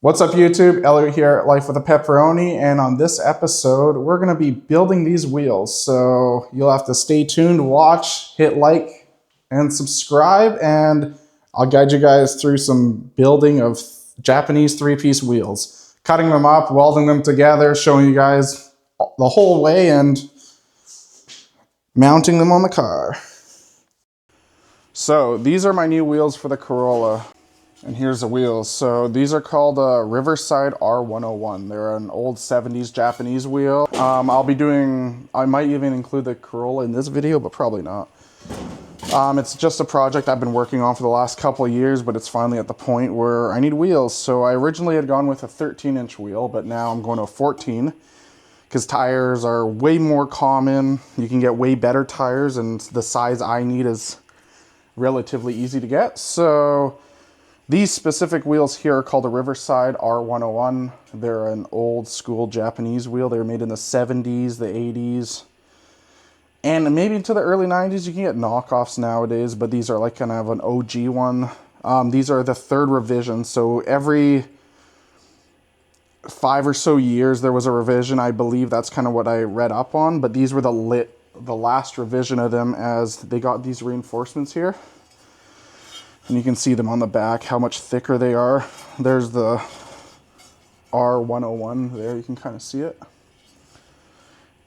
What's up YouTube? Elliot here at Life with a Pepperoni, and on this episode we're going to be building these wheels. So you'll have to stay tuned, watch, hit like, and subscribe, and I'll guide you guys through some building of Japanese three-piece wheels. Cutting them up, welding them together, showing you guys the whole way, and mounting them on the car. So these are my new wheels for the Corolla. And here's the wheels. So these are called Riverside r101. They're an old 70s Japanese wheel. I might even include the Corolla in this video, but probably not. It's just a project I've been working on for the last couple of years, but it's finally at the point where I need wheels. So I originally had gone with a 13-inch wheel, but now I'm going to a 14 because tires are way more common. You can get way better tires, and the size I need is relatively easy to get. So these specific wheels here are called a Riverside r101. They're an old school Japanese wheel. They were made in the 70s, the 80s, and maybe into the early 90s. You can get knockoffs nowadays, but these are like kind of an OG one. These are the third revision. So every 5 or so years there was a revision. I believe that's kind of what I read up on, but these were the last revision of them, as they got these reinforcements here. And you can see them on the back, how much thicker they are. There's the R101 there, you can kind of see it.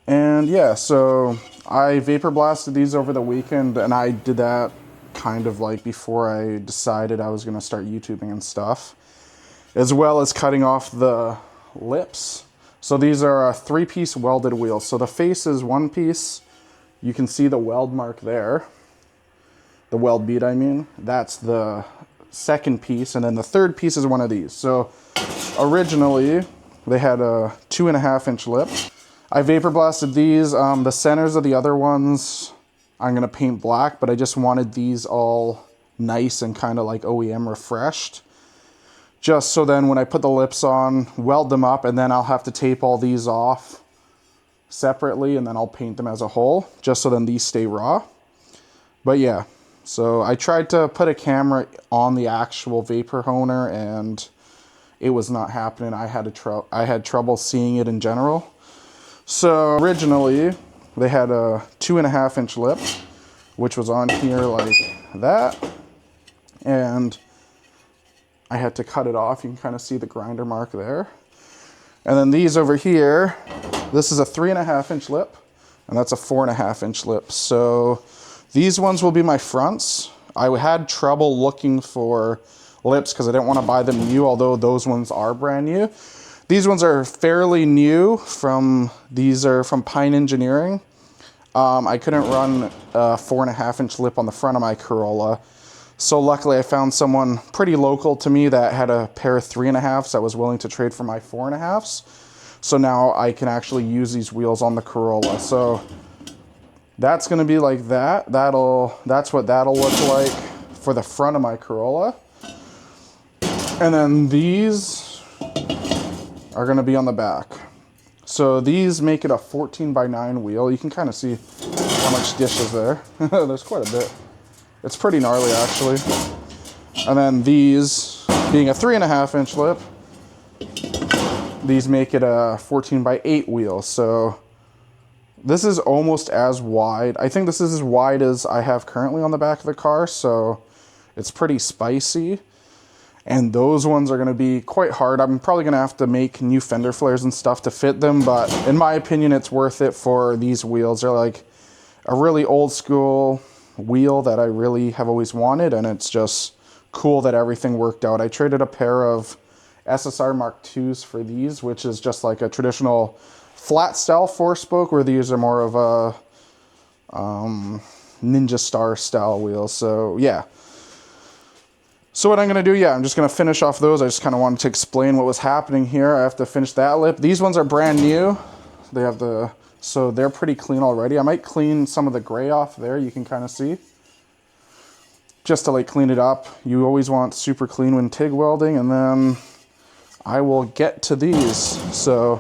And yeah, so I vapor blasted these over the weekend, and I did that kind of like before I decided I was going to start YouTubing and stuff, as well as cutting off the lips. So these are a 3-piece welded wheel. So the face is 1 piece. You can see the weld mark there. The weld bead, I mean. That's the second piece, and then the third piece is one of these. So originally they had a 2.5-inch lip. I vapor blasted these. The centers of the other ones I'm gonna paint black, but I just wanted these all nice and kind of like OEM refreshed, just so then when I put the lips on, weld them up, and then I'll have to tape all these off separately, and then I'll paint them as a whole, just so then these stay raw. But yeah, so I tried to put a camera on the actual vapor honer, and it was not happening. I had trouble seeing it in general. So originally they had a 2.5-inch lip, which was on here like that, and I had to cut it off. You can kind of see the grinder mark there. And then these over here, this is a 3.5-inch lip, and that's a 4.5-inch lip. So these ones will be my fronts. I had trouble looking for lips because I didn't want to buy them new, although those ones are brand new. These ones are fairly new. These are from Pine Engineering. I couldn't run a 4.5-inch lip on the front of my Corolla. So luckily I found someone pretty local to me that had a pair of 3.5s that was willing to trade for my 4.5s. So now I can actually use these wheels on the Corolla. So that's going to be like that. That's what that'll look like for the front of my Corolla. And then these are going to be on the back. So these make it a 14x9 wheel. You can kind of see how much dish is there. There's quite a bit. It's pretty gnarly actually. And then these, being a 3.5-inch lip, these make it a 14x8 wheel. So this is almost as wide. I think this is as wide as I have currently on the back of the car, so it's pretty spicy. And those ones are going to be quite hard. I'm probably going to have to make new fender flares and stuff to fit them, but in my opinion, it's worth it for these wheels. They're like a really old school wheel that I really have always wanted, and it's just cool that everything worked out. I traded a pair of SSR Mark IIs for these, which is just like a traditional flat style 4-spoke, where these are more of a Ninja Star style wheel. So yeah. So what I'm going to do, I'm just going to finish off those. I just kind of wanted to explain what was happening here. I have to finish that lip. These ones are brand new. They have so they're pretty clean already. I might clean some of the gray off there. You can kind of see, just to like clean it up. You always want super clean when TIG welding, and then I will get to these. So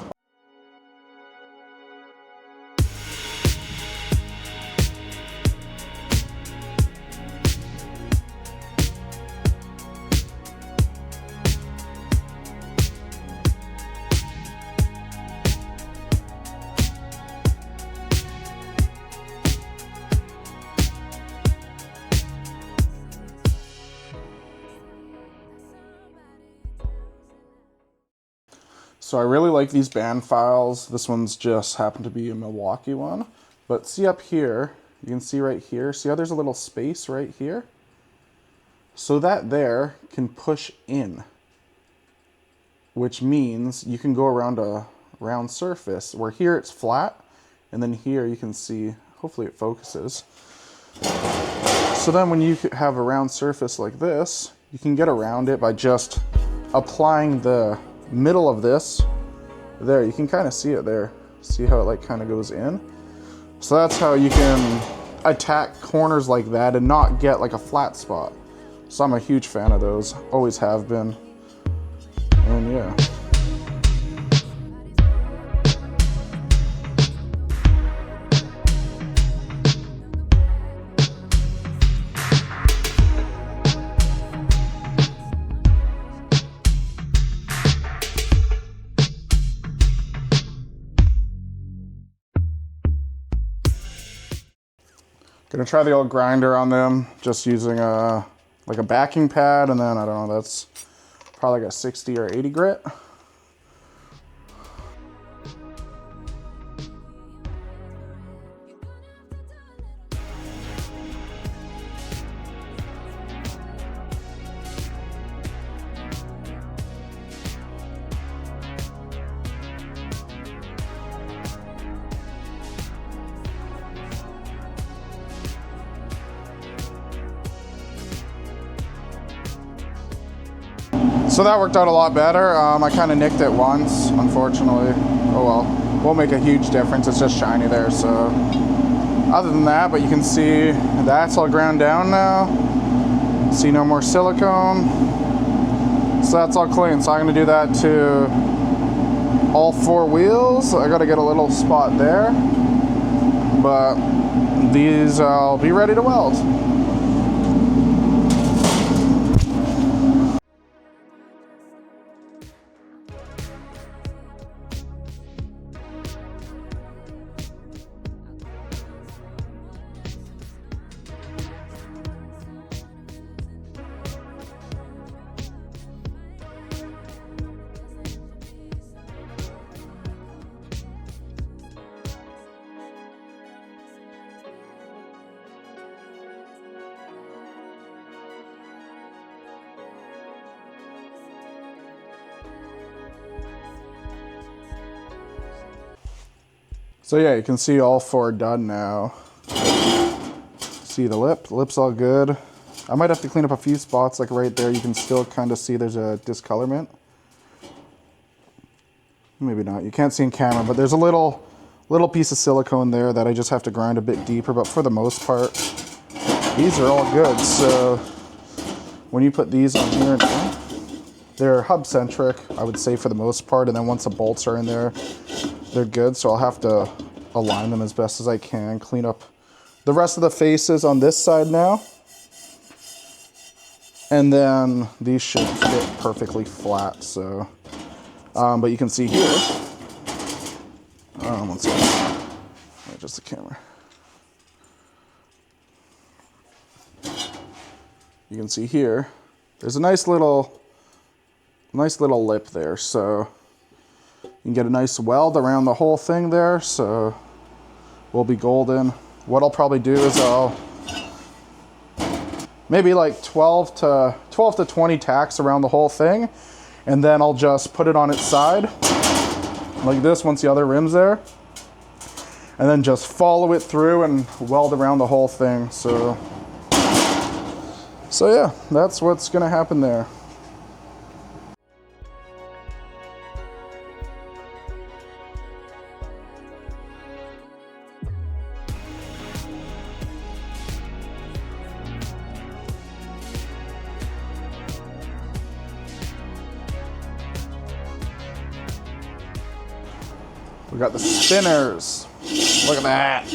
So I really like these band files. This one's just happened to be a Milwaukee one. But see up here, you can see right here, see how there's a little space right here? So that there can push in, which means you can go around a round surface, where here it's flat, and then here you can see, hopefully it focuses. So then when you have a round surface like this, you can get around it by just applying the middle of this. There, you can kind of see it there. See how it like kind of goes in? So that's how you can attack corners like that and not get like a flat spot. So I'm a huge fan of those, always have been. And yeah. Gonna try the old grinder on them, just using like a backing pad, and then I don't know, that's probably like a 60 or 80 grit. So that worked out a lot better. I kind of nicked it once, unfortunately. Oh well, won't make a huge difference. It's just shiny there. So other than that, but you can see that's all ground down now. See no more silicone. So that's all clean. So I'm gonna do that to all 4 wheels. I gotta get a little spot there, but these I'll be ready to weld. So yeah, you can see all 4 done now. See the lip's all good. I might have to clean up a few spots, like right there, you can still kind of see there's a discolorment. Maybe not, you can't see in camera, but there's a little piece of silicone there that I just have to grind a bit deeper, but for the most part, these are all good. So when you put these on here, they're hub centric, I would say, for the most part, and then once the bolts are in there, they're good. So I'll have to align them as best as I can, clean up the rest of the faces on this side now. And then these should fit perfectly flat, so. But you can see here, one second, just the camera. You can see here, there's a nice little lip there, so you can get a nice weld around the whole thing there, so we'll be golden. What I'll probably do is I'll maybe like 12 to 20 tacks around the whole thing, and then I'll just put it on its side like this once the other rim's there, and then just follow it through and weld around the whole thing. So yeah, that's what's gonna happen there. We got the spinners. Look at that.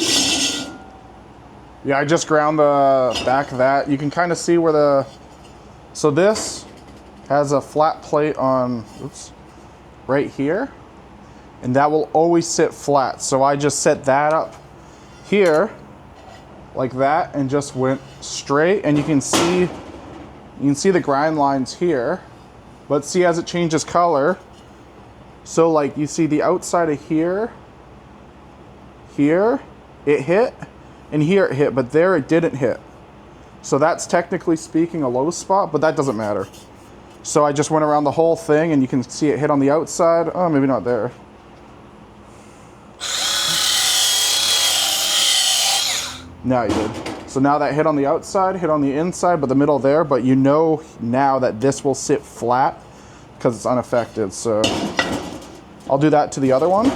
Yeah, I just ground the back of that. You can kind of see where the, so this has a flat plate on, oops, right here, and that will always sit flat. So I just set that up here like that and just went straight, and you can see the grind lines here, but see as it changes color, So like you see the outside of here, it hit, and here it hit, but there it didn't hit. So that's technically speaking a low spot, but that doesn't matter. So I just went around the whole thing and you can see it hit on the outside. Oh, maybe not there. Now you did. So now that hit on the outside, hit on the inside, but the middle there, but you know now that this will sit flat because it's unaffected. So I'll do that to the other one.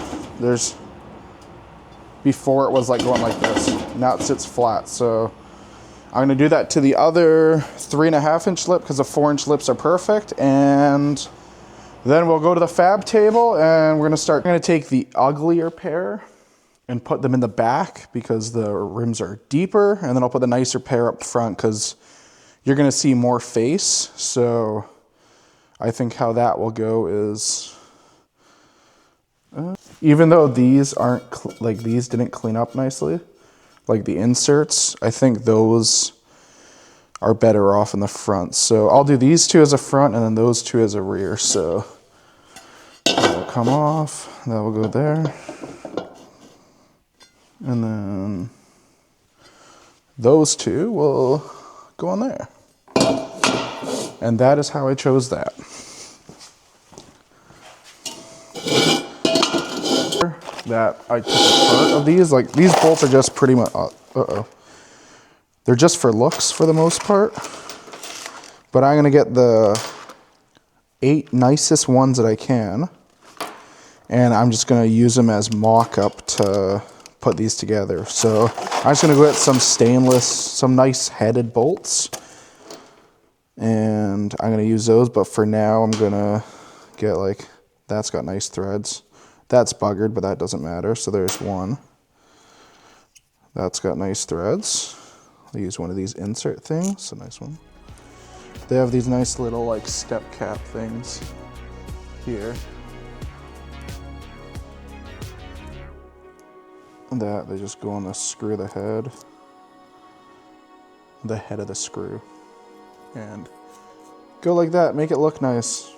Before it was like going like this. Now it sits flat. So I'm gonna do that to the other 3.5-inch lip because the 4-inch lips are perfect. And then we'll go to the fab table and we're gonna take the uglier pair and put them in the back because the rims are deeper. And then I'll put the nicer pair up front because you're gonna see more face. So I think how that will go is, even though these aren't, these didn't clean up nicely, like the inserts, I think those are better off in the front. So I'll do these two as a front and then those two as a rear. So that'll come off, that will go there. And then those two will go on there. And that is how I chose that. That I took a part of these, like these bolts are just pretty much, they're just for looks for the most part. But I'm gonna get the 8 nicest ones that I can. And I'm just gonna use them as mock-up to put these together. So I'm just gonna go get some stainless, some nice headed bolts. And I'm gonna use those, but for now I'm gonna get like, that's got nice threads. That's buggered, but that doesn't matter. So there's one. That's got nice threads. I'll use one of these insert things, a nice one. They have these nice little like step cap things here. And that, they just go on the screw of the head of the screw. And go like that, make it look nice.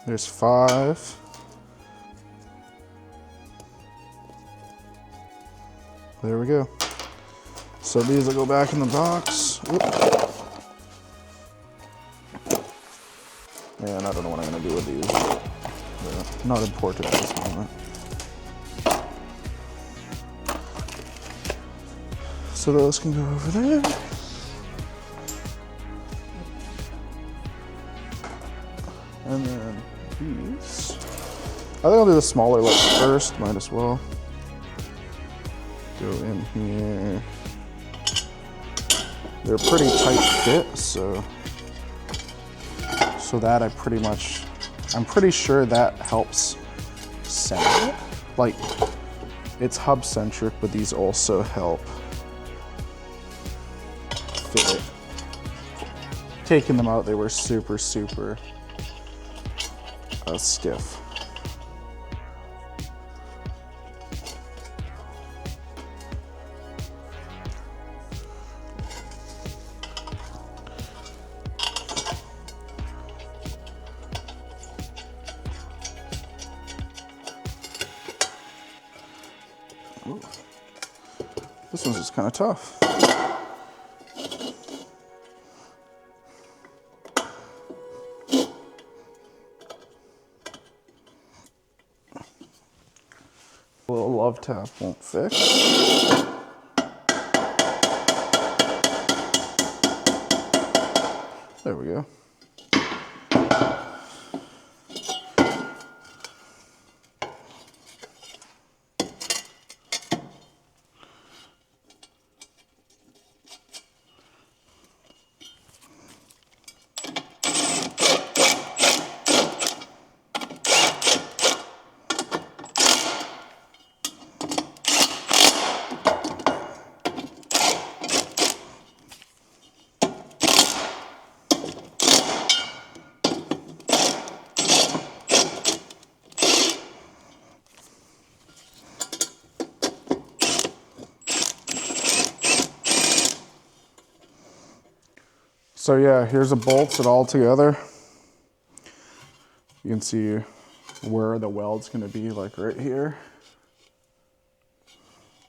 There's 5. There we go. So these will go back in the box. Oop. Man, I don't know what I'm gonna do with these. They're not important at this moment. So those can go over there. And then these, I think I'll do the smaller lips first, might as well. Go in here. They're pretty tight fit, so that I'm pretty sure that helps center it. Like, it's hub centric, but these also help fit it. Taking them out, they were super stiff. Ooh. This one's just kind of tough. A little love tap won't fix. There we go. So yeah, here's the bolts it all together. You can see where the weld's gonna be, like right here.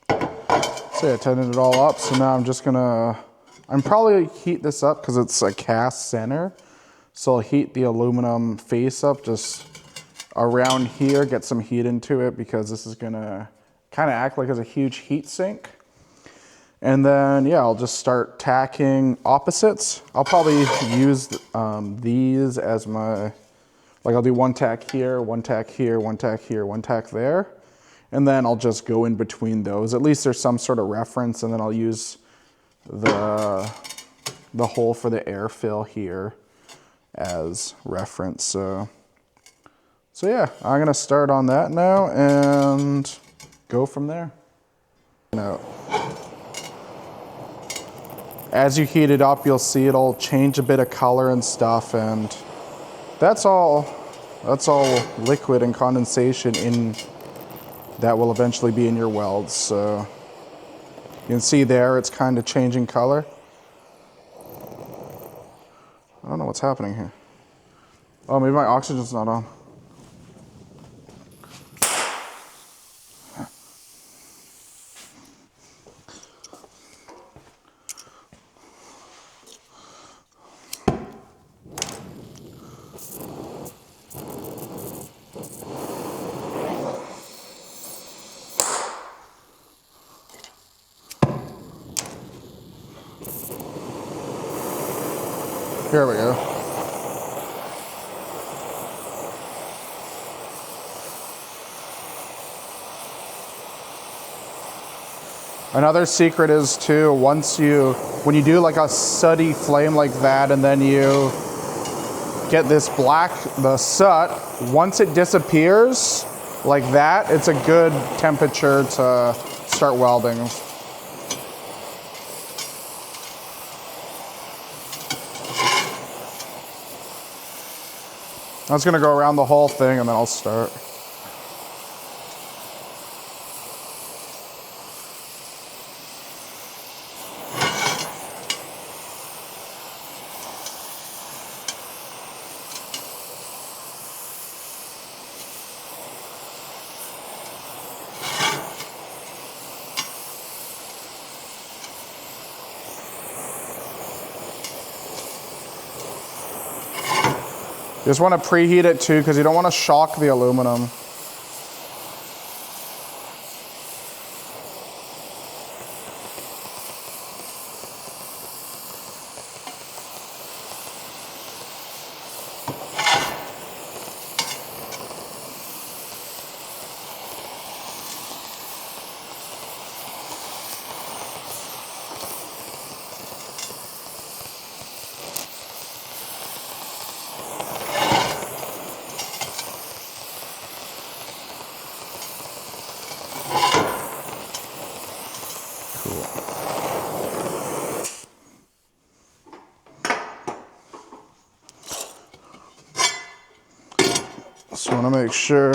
So yeah, tightened it all up. So now I'm probably heat this up because it's a cast center. So I'll heat the aluminum face up just around here, get some heat into it because this is gonna kind of act like it's a huge heat sink. And then, yeah, I'll just start tacking opposites. I'll probably use these as my, like I'll do one tack here, one tack here, one tack here, one tack there. And then I'll just go in between those. At least there's some sort of reference, and then I'll use the hole for the air fill here as reference. So yeah, I'm gonna start on that now and go from there. As you heat it up, you'll see it'll change a bit of color and stuff, and that's all liquid and condensation in that will eventually be in your welds. So you can see there it's kind of changing color. I don't know what's happening here. Oh, maybe my oxygen's not on. Here we go. Another secret is too, when you do like a sooty flame like that and then you get this the soot, once it disappears like that, it's a good temperature to start welding. I was gonna go around the whole thing and then I'll start. You just want to preheat it too because you don't want to shock the aluminum. Just want to make sure.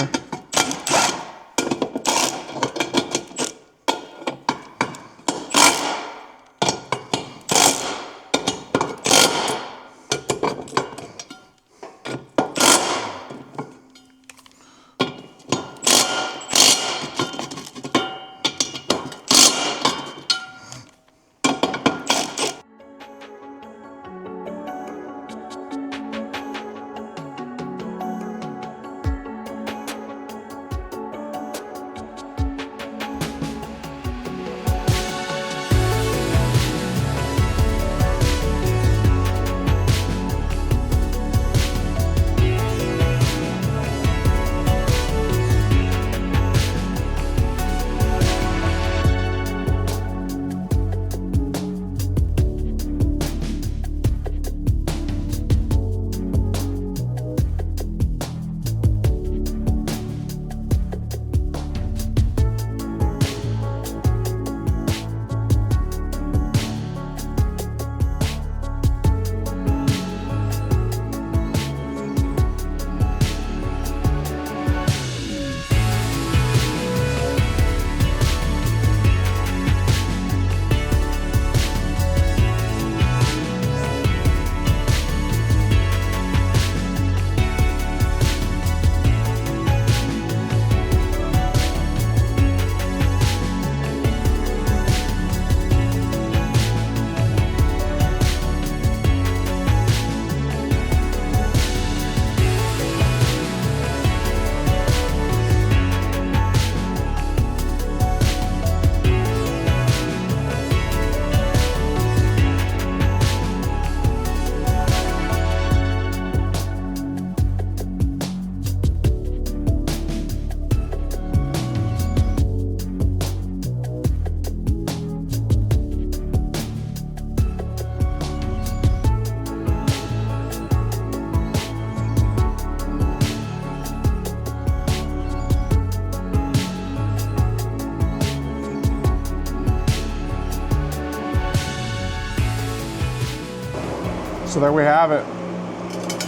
So there we have it.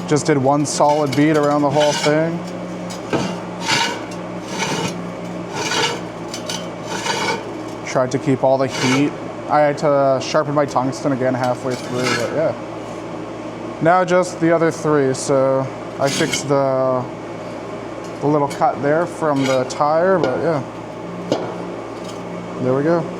Just did one solid bead around the whole thing. Tried to keep all the heat. I had to sharpen my tungsten again halfway through, but yeah. Now just the other three. So I fixed the little cut there from the tire, but yeah. There we go.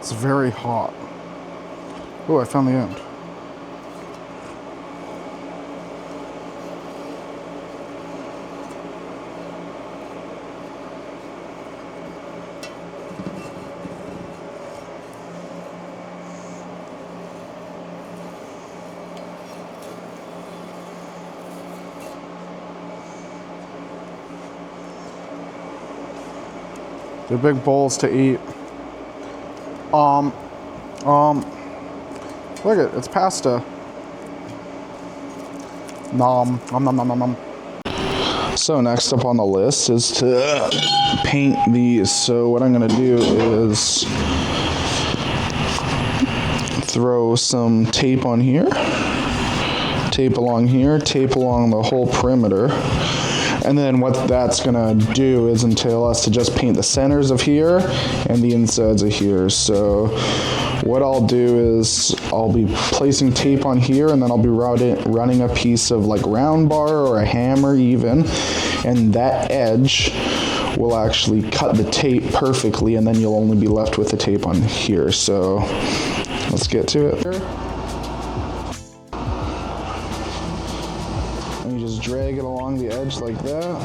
It's very hot. Oh, I found the end. They're big bowls to eat. Look at it's pasta. Nom, nom, nom, nom, nom, nom. So next up on the list is to paint these. So what I'm gonna do is throw some tape on here, tape along here, tape along the whole perimeter. And then what that's gonna do is entail us to just paint the centers of here and the insides of here. So what I'll do is I'll be placing tape on here, and then I'll be running a piece of like round bar or a hammer even, and that edge will actually cut the tape perfectly, and then you'll only be left with the tape on here. So let's get to it. And you just drag it along the edge like that.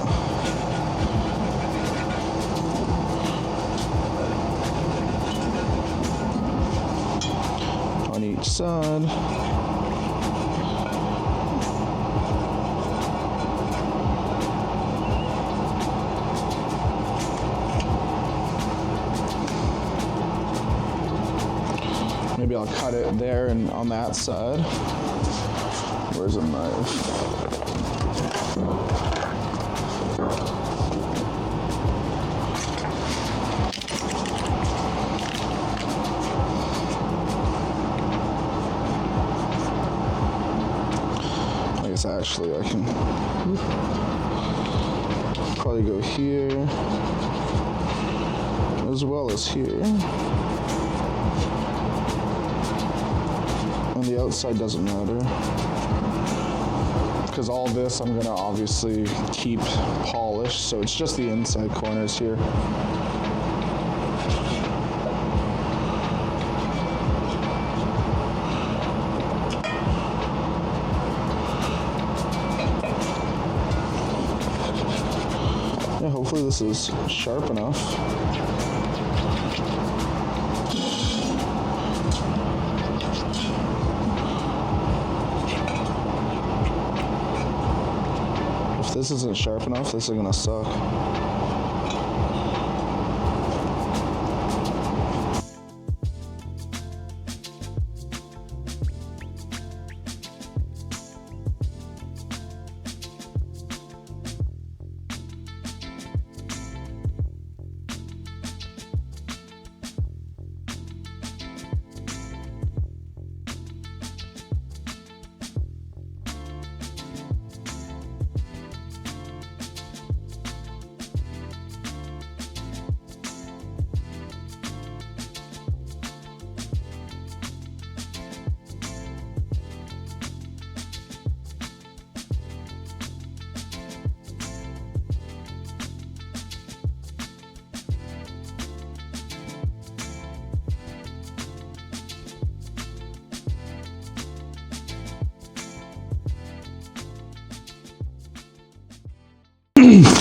On each side. Maybe I'll cut it there and on that side. Where's a knife? I guess actually I can probably go here as well as here. And the outside doesn't matter, because all this I'm gonna obviously keep polished, so it's just the inside corners here. Yeah, hopefully this is sharp enough. If this isn't sharp enough, this is gonna suck.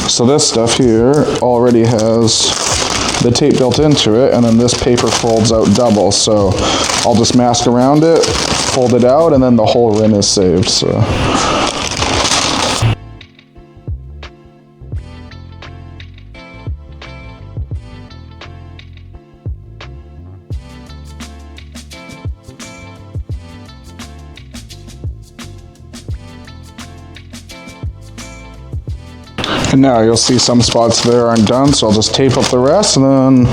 So this stuff here already has the tape built into it, and then this paper folds out double, so I'll just mask around it, fold it out, and then the whole rim is saved. So and now you'll see some spots there aren't done, so I'll just tape up the rest and then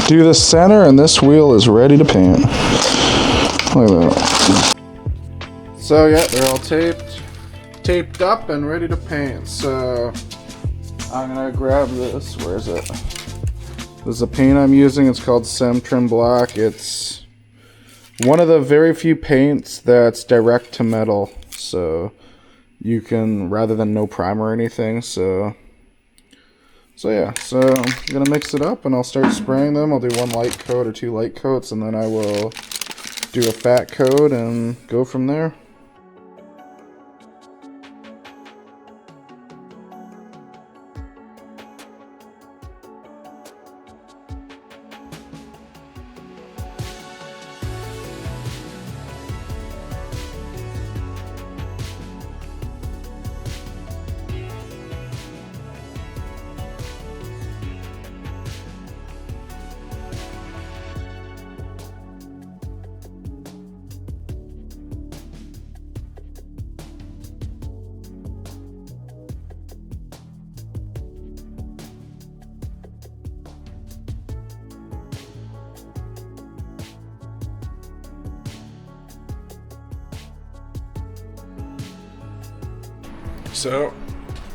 do the center, and this wheel is ready to paint. Look at that. So yeah, they're all taped up and ready to paint. So I'm gonna grab this. Where is it? This is a paint I'm using. It's called Sem Trim Black. It's one of the very few paints that's direct to metal, so you can, rather than no primer or anything. So So yeah, so I'm gonna mix it up and I'll start spraying them. I'll do 1 light coat or 2 light coats, and then I will do a fat coat and go from there. So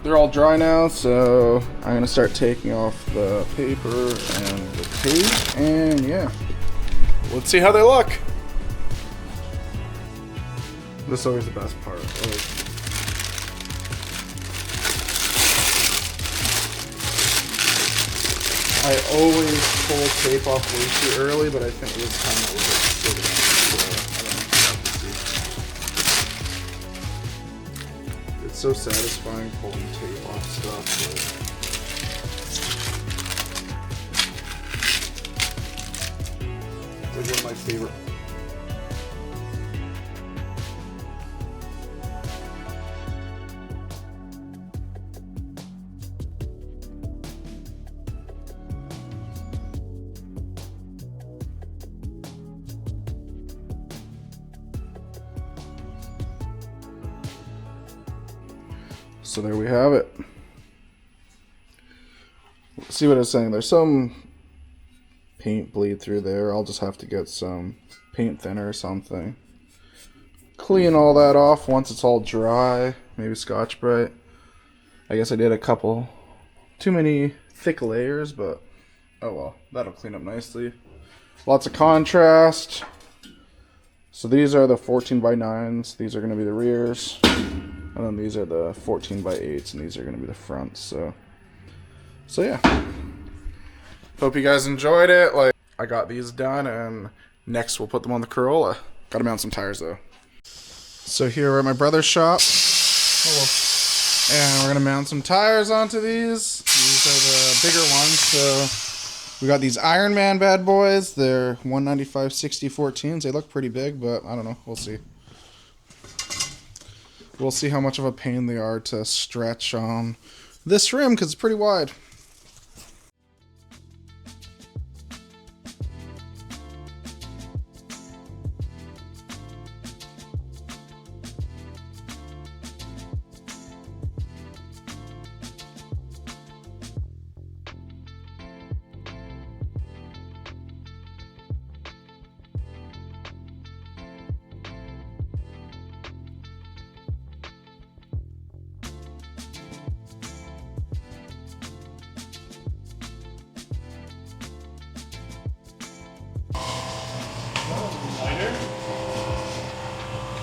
they're all dry now, so I'm gonna start taking off the paper and the tape, and yeah, let's see how they look. This is always the best part. I always pull tape off way too early, but I think this time it was like good enough, so I don't know. It's so satisfying pulling tape off stuff. It's like one of my favorite. So there we have it. Let's see what it's saying. There's some paint bleed through there. I'll just have to get some paint thinner or something. Clean all that off once it's all dry. Maybe Scotch-Brite. I guess I did a couple too many thick layers, but oh well, that'll clean up nicely. Lots of contrast. So these are the 14x9s. These are going to be the rears. And then these are the 14x8s, and these are going to be the fronts. So yeah. Hope you guys enjoyed it. Like, I got these done, and next we'll put them on the Corolla. Got to mount some tires though. So here we're at my brother's shop. And we're going to mount some tires onto these. These are the bigger ones. So we got these Iron Man bad boys. They're 195/60/14s. They look pretty big, but I don't know. We'll see. We'll see how much of a pain they are to stretch on this rim because it's pretty wide.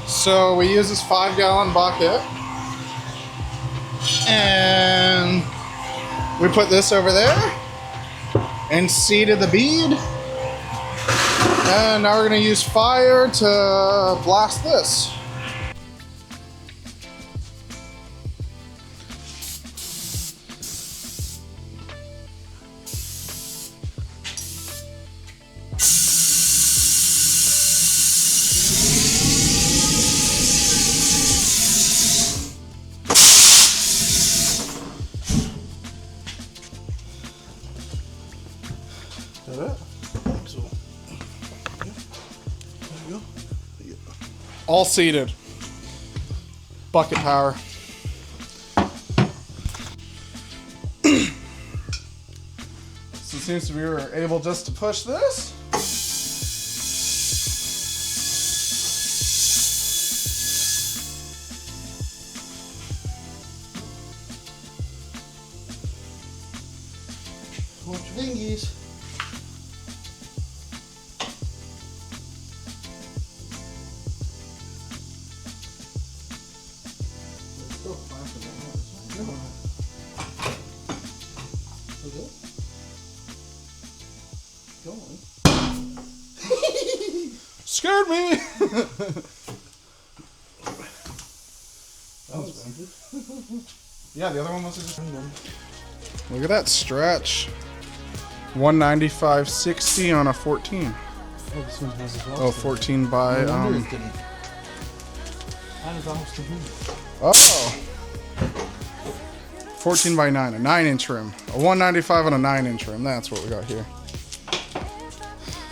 So we use this 5-gallon bucket, and we put this over there and seeded the bead, and now we're going to use fire to blast this. Is that it? So, yeah. There you go. Yeah. All seated. Bucket power. So it seems we were able just to push this. Watch your fingies. scared me. That was Yeah, the other one was just. Look at that stretch. 195/60 on a 14. Oh, this one has as well. Oh, 14 by And it's almost complete. Oh. 14 by 9, a 9-inch rim. A 195 on a 9-inch rim. That's what we got here.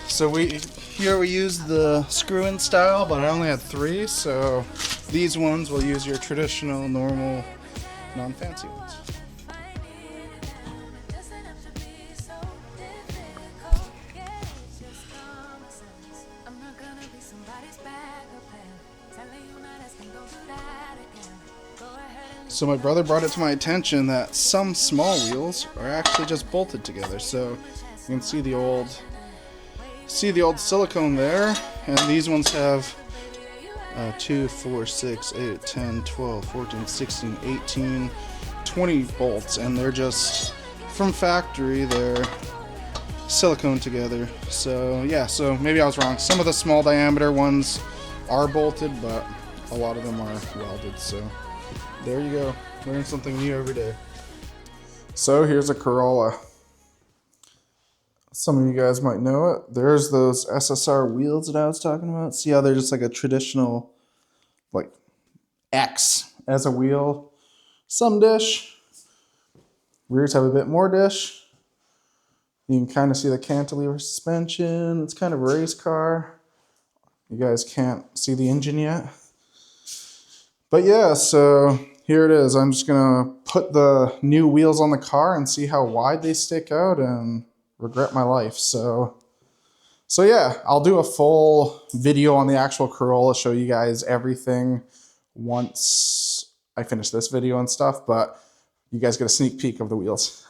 So here we use the screw-in style, but I only had 3, so these ones will use your traditional, normal, non-fancy ones. So my brother brought it to my attention that some small wheels are actually just bolted together. So you can see the old silicone there, and these ones have 2, 4, 6, 8, 10, 12, 14, 16, 18, 20 bolts, and they're just from factory. They're silicone together. So yeah, so maybe I was wrong. Some of the small diameter ones are bolted, but a lot of them are welded. So there you go. Learn something new every day. So here's a Corolla. Some of you guys might know it. There's those SSR wheels that I was talking about. See how they're just like a traditional, like, X as a wheel. Some dish. Rears have a bit more dish. You can kind of see the cantilever suspension. It's kind of a race car. You guys can't see the engine yet. But yeah, so here it is. I'm just gonna put the new wheels on the car and see how wide they stick out and regret my life. So yeah, I'll do a full video on the actual Corolla, show you guys everything once I finish this video and stuff, but you guys get a sneak peek of the wheels.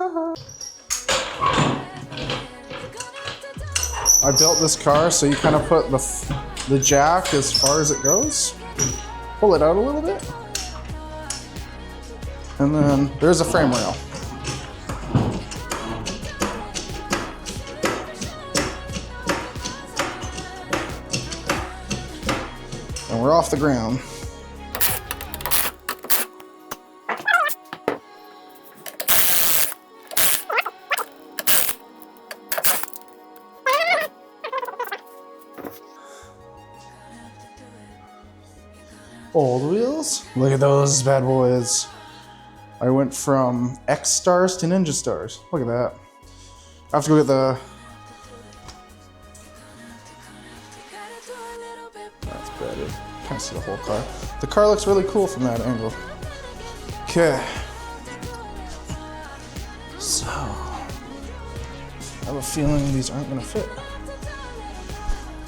I built this car so you kind of put the jack as far as it goes. Pull it out a little bit. And then there's a frame rail. And we're off the ground. Old wheels. Look at those bad boys. I went from X stars to Ninja stars. Look at that. I have to go get the... That's better. Can't see the whole car. The car looks really cool from that angle. Okay. So, I have a feeling these aren't gonna fit.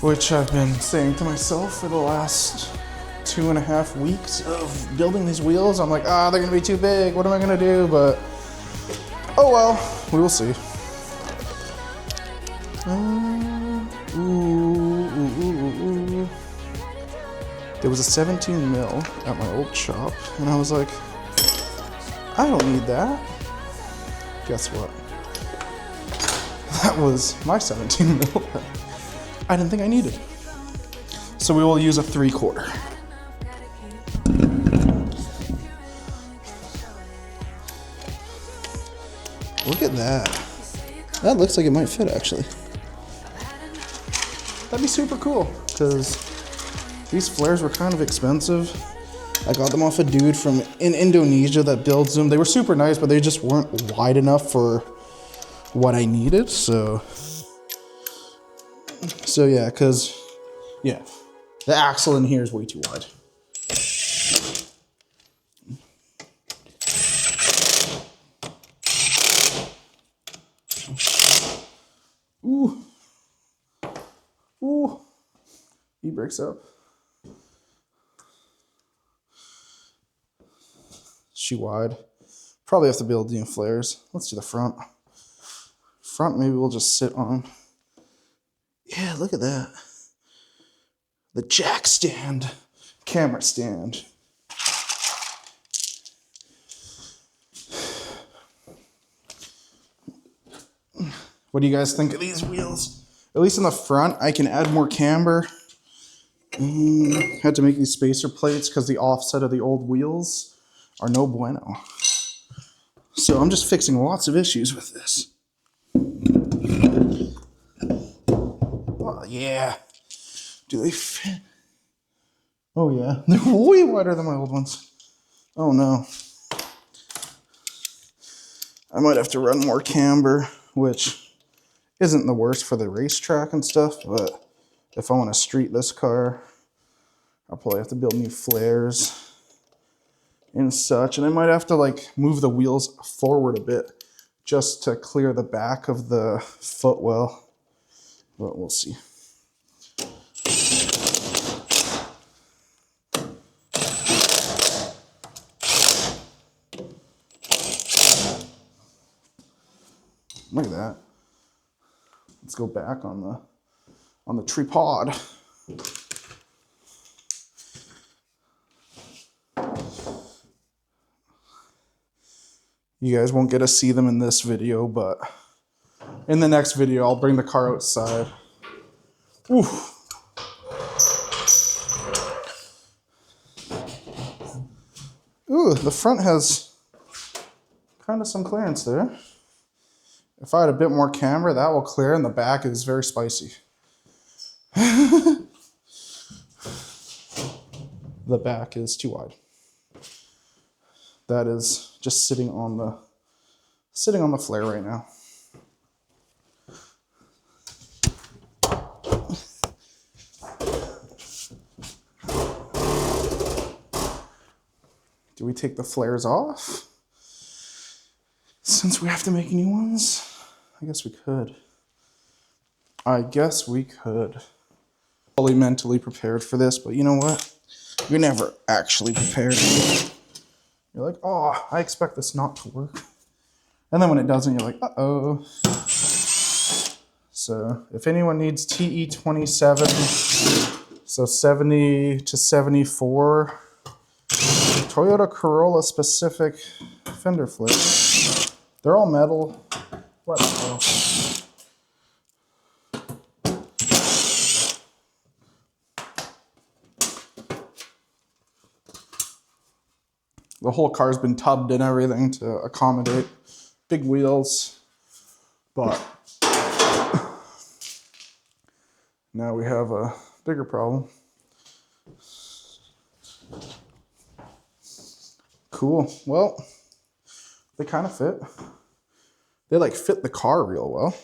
Which I've been saying to myself for the last 2.5 weeks of building these wheels. I'm like, they're gonna be too big. What am I gonna do? But, oh well, we will see. There was a 17 mil at my old shop, and I was like, I don't need that. Guess what? That was my 17 mil. I didn't think I needed. So we will use a 3/4. Look at that. That looks like it might fit, actually. That'd be super cool, because these flares were kind of expensive. I got them off a dude from in Indonesia that builds them. They were super nice, but they just weren't wide enough for what I needed. So yeah, because, yeah, the axle in here is way too wide. Ooh. Ooh. E-brakes up. Is she wide? Probably have to build new flares. Let's do the front. Front, maybe we'll just sit on. Yeah, look at that. The jack stand. Camera stand. What do you guys think of these wheels? At least in the front, I can add more camber Had to make these spacer plates because the offset of the old wheels are no bueno. So I'm just fixing lots of issues with this. Oh, yeah. Do they fit? Oh, yeah. They're way wider than my old ones. Oh, no. I might have to run more camber, which isn't the worst for the racetrack and stuff, but if I want to street this car, I'll probably have to build new flares and such. And I might have to like move the wheels forward a bit just to clear the back of the footwell, but we'll see. Look at that. Let's go back on the tripod. You guys won't get to see them in this video, but in the next video, I'll bring the car outside. Oof. Ooh, the front has kind of some clearance there. If I had a bit more camber, that will clear, and the back is very spicy. The back is too wide. That is just sitting on the flare right now. Do we take the flares off? Since we have to make new ones? I guess we could. Fully mentally prepared for this, but you know what? You're never actually prepared. You're like, oh, I expect this not to work. And then when it doesn't, you're like, uh-oh. So if anyone needs TE27, so 70 to 74, Toyota Corolla specific fender flares. They're all metal. What? The whole car's been tubbed and everything to accommodate big wheels, but now we have a bigger problem. Cool. Well, they kind of fit. They like fit the car real well.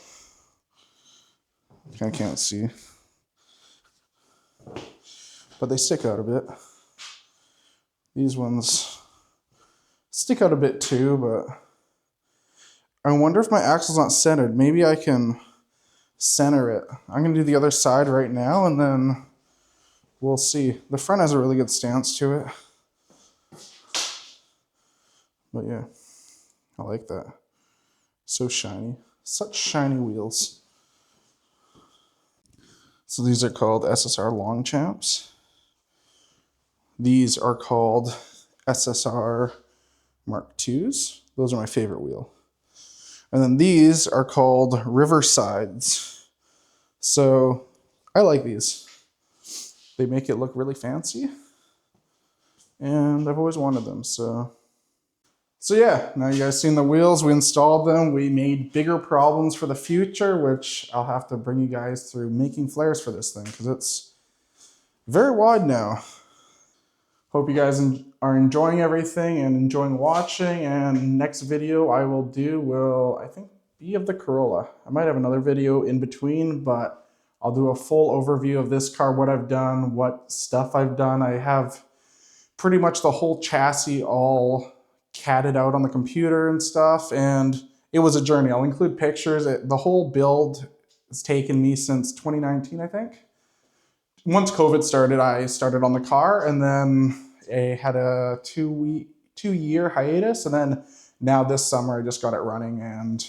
I can't see, but they stick out a bit. These ones stick out a bit too, but I wonder if my axle's not centered. Maybe I can center it. I'm gonna do the other side right now and then we'll see. The front has a really good stance to it. But yeah, I like that. So shiny. Such shiny wheels. So these are called SSR Longchamps. These are called SSR Mark IIs. Those are my favorite wheel. And then these are called Riversides. So I like these. They make it look really fancy. And I've always wanted them, so yeah, now you guys seen the wheels, we installed them, we made bigger problems for the future, which I'll have to bring you guys through making flares for this thing, because it's very wide now. Hope you guys are enjoying everything and enjoying watching, and next video I will do will, I think, be of the Corolla. I might have another video in between, but I'll do a full overview of this car, what I've done, what stuff I've done. I have pretty much the whole chassis all catted out on the computer and stuff, and it was a journey. I'll include pictures. The whole build has taken me since 2019, I think. Once COVID started, I started on the car, and then I had a two-year hiatus, and then now this summer I just got it running and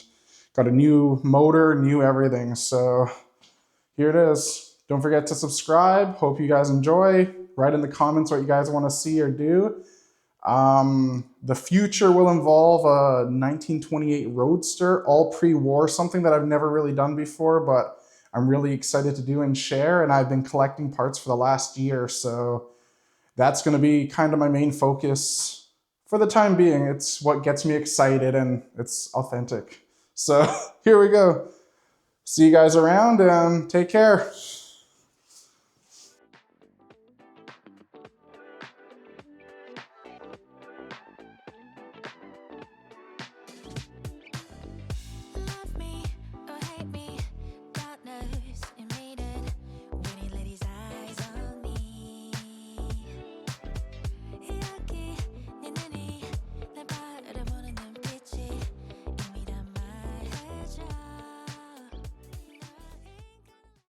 got a new motor, new everything. So here it is. Don't forget to subscribe. Hope you guys enjoy. Write in the comments what you guys want to see or do. The future will involve a 1928 Roadster, all pre-war, something that I've never really done before, but I'm really excited to do and share, and I've been collecting parts for the last year, so that's going to be kind of my main focus for the time being. It's what gets me excited and it's authentic. So here we go. See you guys around and take care.